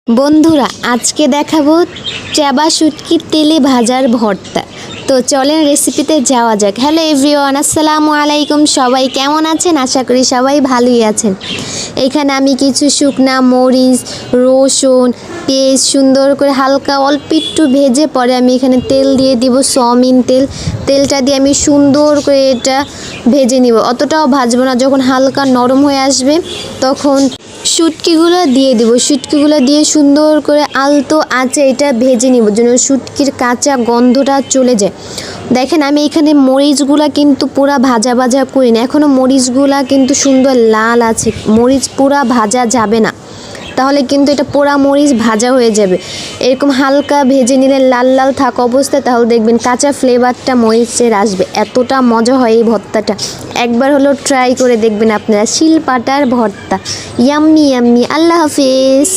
বন্ধুরা আজকে দেখাবো চাবা শুটকির তেলে ভাজার ভর্তা। তো চলেন রেসিপিতে যাওয়া যাক। হ্যালো এভরিওয়ান, আসসালামু আলাইকুম। সবাই কেমন আছেন? আশা করি সবাই ভালোই আছেন। এখানে আমি কিছু শুকনা মরিচ, রসুন, পেঁয়াজ সুন্দর করে হালকা অল্প একটু ভেজে পরে আমি এখানে তেল দিয়ে দিব, সয়াবিন তেল। তেলটা দিয়ে আমি সুন্দর করে এটা ভেজে নিব, অতটাও ভাজবো না। যখন হালকা নরম হয়ে আসবে তখন শুটকিগুলো দিয়ে দিব। শুটকিগুলো দিয়ে সুন্দর করে আলতো আঁচে এটা ভেজে নিব, যেন শুটকির কাঁচা গন্ধটা চলে যায়। দেখেন আমি এখানে মরিচগুলা কিন্তু পুরা ভাজা ভাজা করি না, এখনও মরিচগুলা কিন্তু সুন্দর লাল আছে। মরিচ পুরা ভাজা যাবে না, তাহলে কিন্তু এটা পোড়া মরিচ ভাজা হয়ে যাবে। এরকম হালকা ভেজে নিলে লাল লাল থাকা অবস্থায়, তাহলে দেখবেন কাঁচা ফ্লেভারটা মরিচের আসবে। এতটা মজা হয় এই ভর্তাটা, একবার হলো ট্রাই করে দেখবেন আপনারা। শিল পাটার ভর্তা, ইয়াম্মি ইয়াম্মি। আল্লাহ হাফিজ।